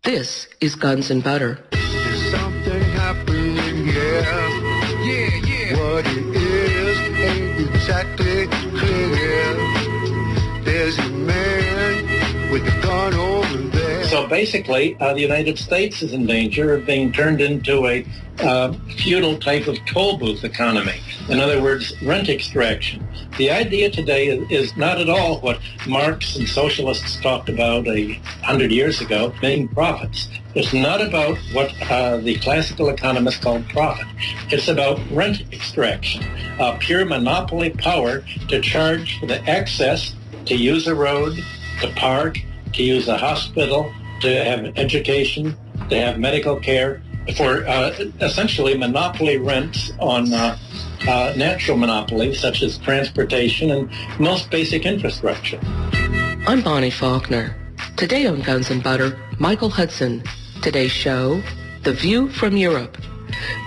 This is Guns and Butter. There's something happening here. Yeah. What it is ain't exactly clear. There's a man with a gun over there. So basically, the United States is in danger of being turned into a feudal type of toll booth economy. In other words, rent extraction. The idea today is not at all what Marx and socialists talked about 100 years ago, making profits. It's not about what the classical economists called profit. It's about rent extraction, pure monopoly power to charge for the access to use a road, to park, to use a hospital, to have education, to have medical care, for essentially monopoly rents on natural monopolies such as transportation and most basic infrastructure. I'm Bonnie Faulkner. Today on Guns and Butter, Michael Hudson. Today's show, The View from Europe.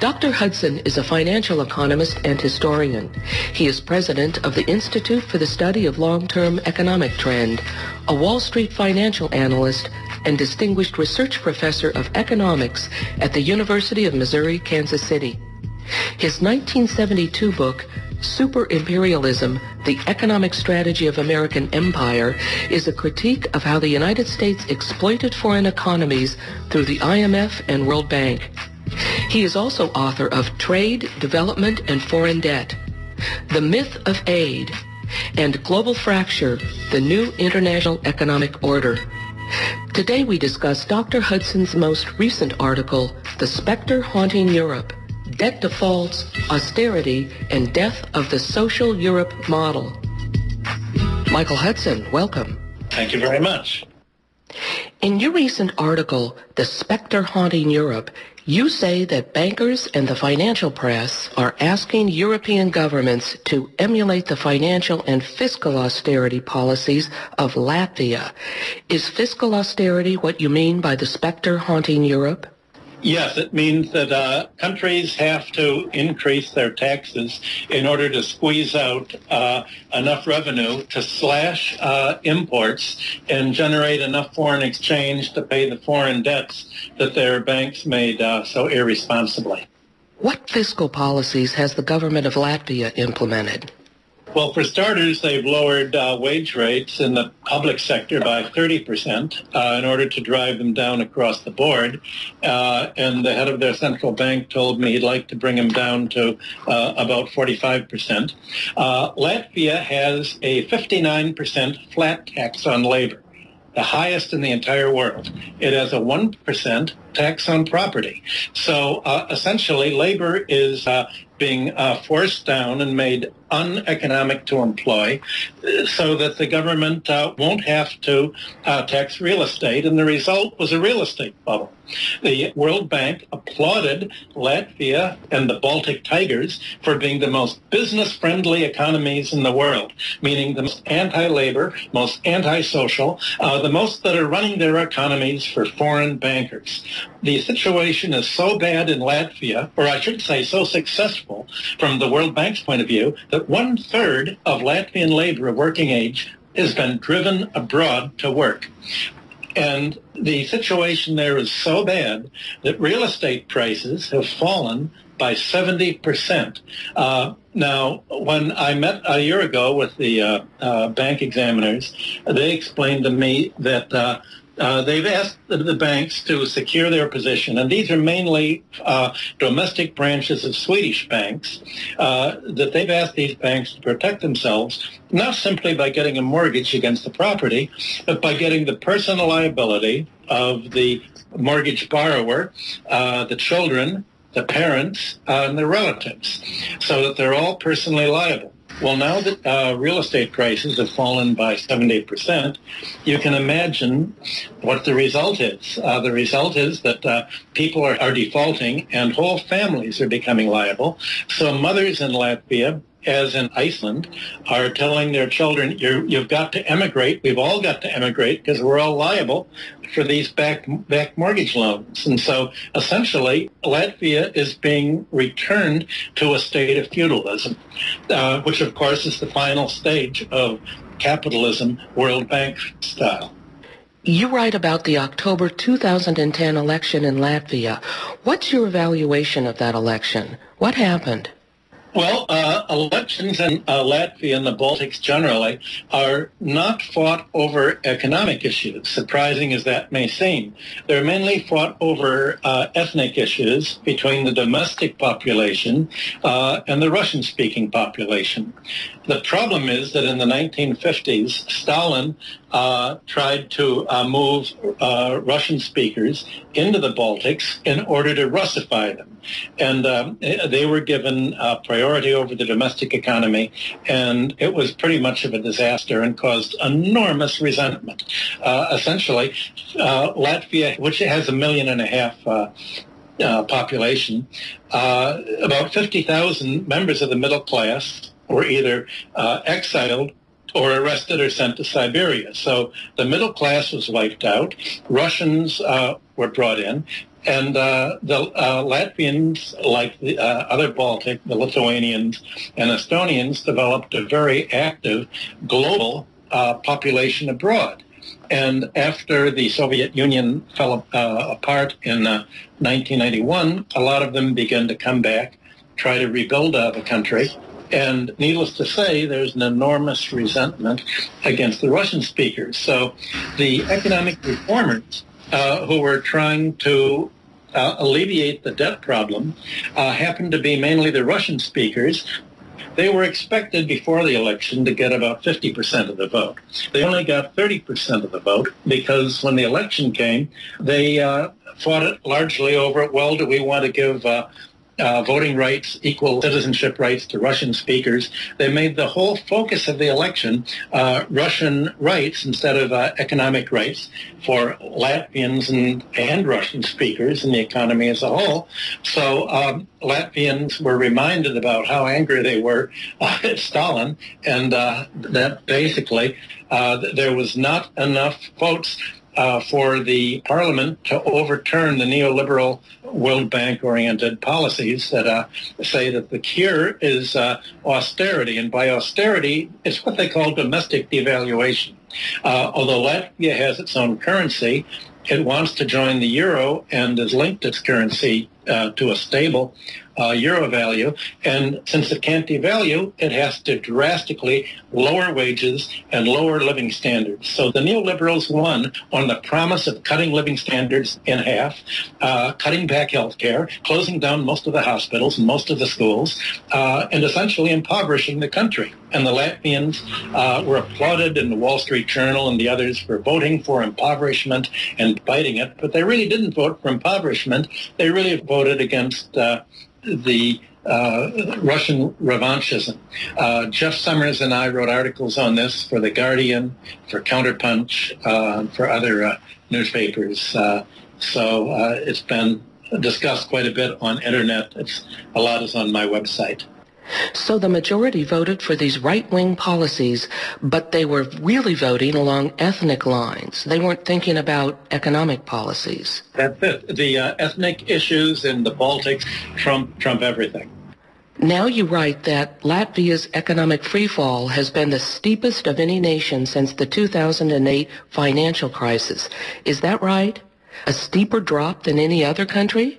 Dr. Hudson is a financial economist and historian. He is president of the Institute for the Study of Long-Term Economic Trend, a Wall Street financial analyst, and distinguished research professor of economics at the University of Missouri, Kansas City. His 1972 book, Super Imperialism, The Economic Strategy of American Empire, is a critique of how the United States exploited foreign economies through the IMF and World Bank. He is also author of Trade, Development, and Foreign Debt, The Myth of Aid, and Global Fracture, The New International Economic Order. Today we discuss Dr. Hudson's most recent article, The Spectre Haunting Europe, Debt Defaults, Austerity, and Death of the Social Europe Model. Michael Hudson, welcome. Thank you very much. In your recent article, The Spectre Haunting Europe, you say that bankers and the financial press are asking European governments to emulate the financial and fiscal austerity policies of Latvia. Is fiscal austerity what you mean by the specter haunting Europe? Yes, it means that countries have to increase their taxes in order to squeeze out enough revenue to slash imports and generate enough foreign exchange to pay the foreign debts that their banks made so irresponsibly. What fiscal policies has the government of Latvia implemented? Well, for starters, they've lowered wage rates in the public sector by 30% in order to drive them down across the board. And the head of their central bank told me he'd like to bring them down to about 45%. Latvia has a 59% flat tax on labor, the highest in the entire world. It has a 1% tax on property. So essentially, labor is being forced down and made uneconomic to employ so that the government won't have to tax real estate, and the result was a real estate bubble. The World Bank applauded Latvia and the Baltic Tigers for being the most business-friendly economies in the world, meaning the most anti-labor, most anti-social, the most that are running their economies for foreign bankers. The situation is so bad in Latvia, or I should say so successful from the World Bank's point of view, that 1/3 of Latvian labor of working age has been driven abroad to work. And the situation there is so bad that real estate prices have fallen by 70%. Now, when I met a year ago with the bank examiners, they explained to me that they've asked the banks to secure their position, and these are mainly domestic branches of Swedish banks, that they've asked these banks to protect themselves, not simply by getting a mortgage against the property, but by getting the personal liability of the mortgage borrower, the children, the parents, and the relatives, so that they're all personally liable. Well, now that real estate prices have fallen by 70%, you can imagine what the result is. The result is that people are defaulting and whole families are becoming liable. So mothers in Latvia, as in Iceland, are telling their children, you've got to emigrate. We've all got to emigrate because we're all liable for these back mortgage loans. And so essentially, Latvia is being returned to a state of feudalism, which of course is the final stage of capitalism, World Bank style. You write about the October 2010 election in Latvia. What's your evaluation of that election? What happened? Well, elections in Latvia and the Baltics generally are not fought over economic issues, surprising as that may seem. They're mainly fought over ethnic issues between the domestic population and the Russian-speaking population. The problem is that in the 1950s, Stalin tried to move Russian speakers into the Baltics in order to Russify them. And they were given priority over the domestic economy, and it was pretty much of a disaster and caused enormous resentment. Essentially, Latvia, which has 1.5 million population, about 50,000 members of the middle class were either exiled or arrested or sent to Siberia. So the middle class was wiped out. Russians were brought in. And the Latvians, like the other Baltic, the Lithuanians and Estonians, developed a very active global population abroad. And after the Soviet Union fell apart in 1991, a lot of them began to come back, try to rebuild the country. And needless to say, there's an enormous resentment against the Russian speakers. So the economic reformers who were trying to alleviate the debt problem happened to be mainly the Russian speakers. They were expected before the election to get about 50% of the vote. They only got 30% of the vote because when the election came, they fought it largely over, well, do we want to give voting rights, equal citizenship rights to Russian speakers? They made the whole focus of the election Russian rights instead of economic rights for Latvians and Russian speakers and the economy as a whole. So Latvians were reminded about how angry they were at Stalin, and that basically there was not enough votes for the parliament to overturn the neoliberal World Bank-oriented policies that say that the cure is austerity. And by austerity, it's what they call domestic devaluation. Although Latvia has its own currency, it wants to join the euro and has linked its currency to a stable euro value. And since it can't devalue, it has to drastically lower wages and lower living standards. So the neoliberals won on the promise of cutting living standards in half, cutting back health care, closing down most of the hospitals and most of the schools, and essentially impoverishing the country. And the Latvians were applauded in the Wall Street Journal and the others for voting for impoverishment and fighting it. But they really didn't vote for impoverishment. They really voted against the Russian revanchism. Jeff Summers and I wrote articles on this for The Guardian, for Counterpunch, for other newspapers. So it's been discussed quite a bit on internet. A lot is on my website. So the majority voted for these right-wing policies, but they were really voting along ethnic lines. They weren't thinking about economic policies. That's it. The ethnic issues in the Baltics trump everything. Now you write that Latvia's economic freefall has been the steepest of any nation since the 2008 financial crisis. Is that right? A steeper drop than any other country?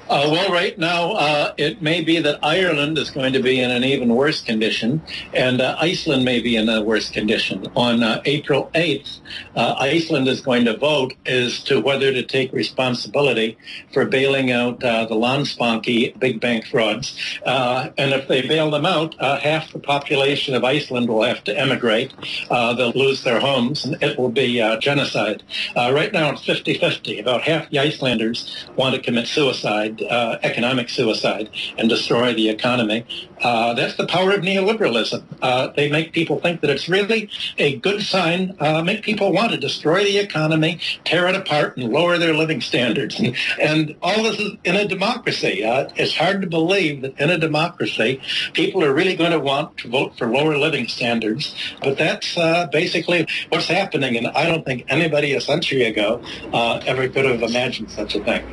Well, right now, it may be that Ireland is going to be in an even worse condition, and Iceland may be in a worse condition. On April 8th, Iceland is going to vote as to whether to take responsibility for bailing out the Landsbanki big bank frauds. And if they bail them out, half the population of Iceland will have to emigrate. They'll lose their homes, and it will be genocide. Right now, it's 50-50. About half the Icelanders want to commit suicide. Economic suicide, and destroy the economy. That's the power of neoliberalism. They make people think that it's really a good sign, make people want to destroy the economy, tear it apart, and lower their living standards. And all this is in a democracy. It's hard to believe that in a democracy, people are really going to want to vote for lower living standards. But that's basically what's happening, and I don't think anybody a century ago ever could have imagined such a thing.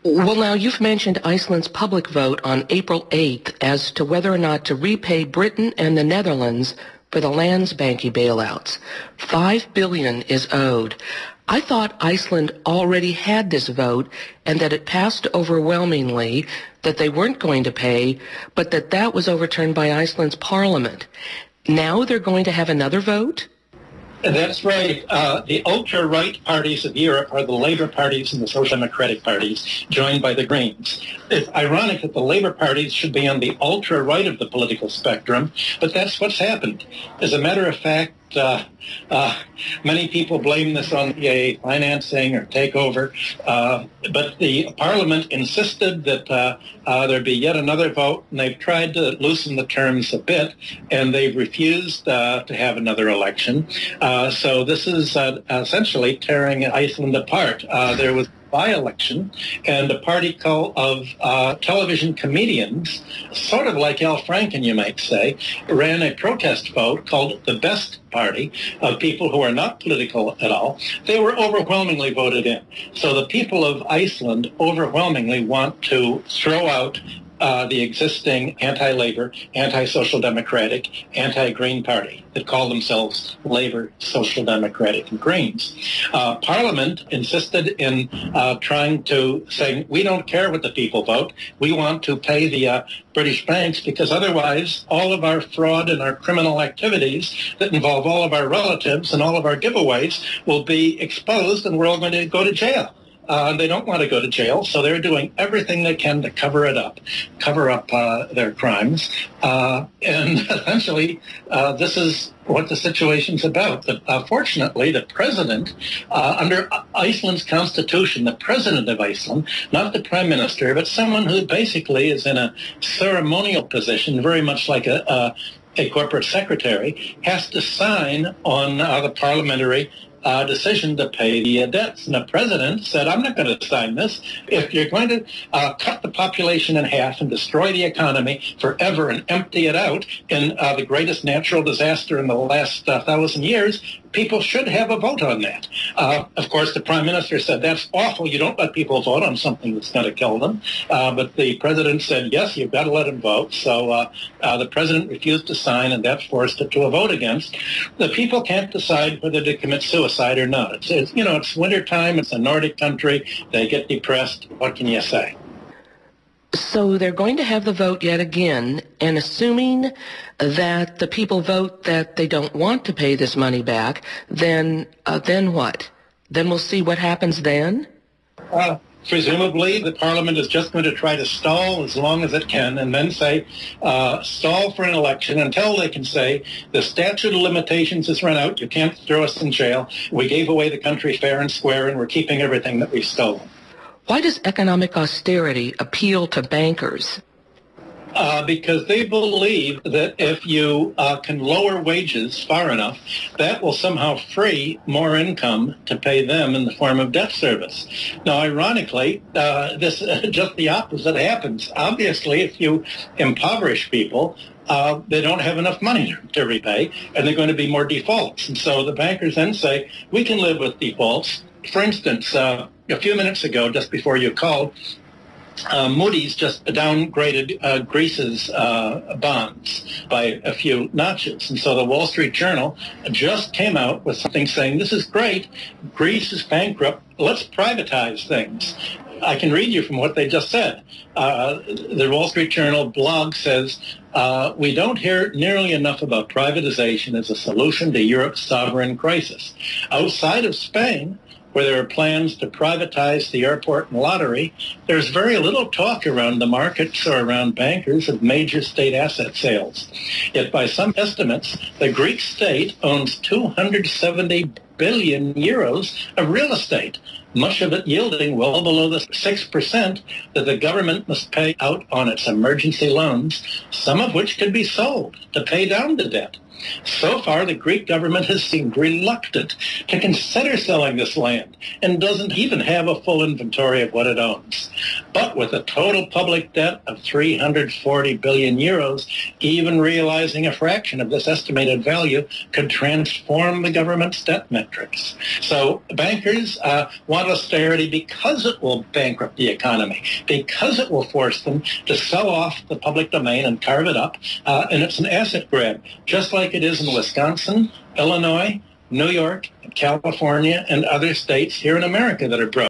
Well, now, you've mentioned Iceland's public vote on April 8th as to whether or not to repay Britain and the Netherlands for the Landsbanki bailouts. $5 billion is owed. I thought Iceland already had this vote and that it passed overwhelmingly, that they weren't going to pay, but that was overturned by Iceland's parliament. Now they're going to have another vote? That's right. The ultra-right parties of Europe are the Labour parties and the Social Democratic parties, joined by the Greens. It's ironic that the Labour parties should be on the ultra-right of the political spectrum, but that's what's happened. As a matter of fact, many people blame this on the financing or takeover, but the Parliament insisted that there be yet another vote, and they've tried to loosen the terms a bit, and they've refused to have another election. So this is essentially tearing Iceland apart. There was by-election, and a party of television comedians, sort of like Al Franken, you might say, ran a protest vote called the Best Party of people who are not political at all. They were overwhelmingly voted in. So the people of Iceland overwhelmingly want to throw out the existing anti-Labor, anti-Social Democratic, anti-Green Party that call themselves Labor, Social Democratic, and Greens. Parliament insisted in saying, we don't care what the people vote. We want to pay the British banks because otherwise all of our fraud and our criminal activities that involve all of our relatives and all of our giveaways will be exposed and we're all going to go to jail. They don't want to go to jail, so they're doing everything they can to cover up their crimes. And essentially, this is what the situation's about. Fortunately, the president, under Iceland's constitution, the president of Iceland, not the prime minister, but someone who basically is in a ceremonial position, very much like a corporate secretary, has to sign on the parliamentary decision to pay the debts. And the president said, I'm not going to sign this. If you're going to cut the population in half and destroy the economy forever and empty it out in the greatest natural disaster in the last 1,000 years, people should have a vote on that. Of course, the prime minister said, that's awful. You don't let people vote on something that's going to kill them. But the president said, yes, you've got to let them vote. So the president refused to sign, and that forced it to a vote against. The people can't decide whether to commit suicide or not. It's wintertime. It's a Nordic country. They get depressed. What can you say? So they're going to have the vote yet again, and assuming that the people vote that they don't want to pay this money back, then what? Then we'll see what happens then? Presumably, the parliament is just going to try to stall as long as it can and then say, stall for an election until they can say, the statute of limitations has run out, you can't throw us in jail, we gave away the country fair and square, and we're keeping everything that we've stolen. Why does economic austerity appeal to bankers? Because they believe that if you can lower wages far enough, that will somehow free more income to pay them in the form of debt service. Now, ironically, this just the opposite happens. Obviously, if you impoverish people, they don't have enough money to repay, and they're going to be more defaults. And so the bankers then say, we can live with defaults. For instance, a few minutes ago, just before you called, Moody's just downgraded Greece's bonds by a few notches. And so the Wall Street Journal just came out with something saying, this is great, Greece is bankrupt, let's privatize things. I can read you from what they just said. The Wall Street Journal blog says, we don't hear nearly enough about privatization as a solution to Europe's sovereign crisis. Outside of Spain, where there are plans to privatize the airport and lottery, there's very little talk around the markets or around bankers of major state asset sales. Yet by some estimates, the Greek state owns 270 billion euros of real estate, much of it yielding well below the 6% that the government must pay out on its emergency loans, some of which could be sold to pay down the debt. So far, the Greek government has seemed reluctant to consider selling this land and doesn't even have a full inventory of what it owns. But with a total public debt of 340 billion euros, even realizing a fraction of this estimated value could transform the government's debt mix. metrics. So bankers want austerity because it will bankrupt the economy, because it will force them to sell off the public domain and carve it up, and it's an asset grab, just like it is in Wisconsin, Illinois, New York, California, and other states here in America that are broke.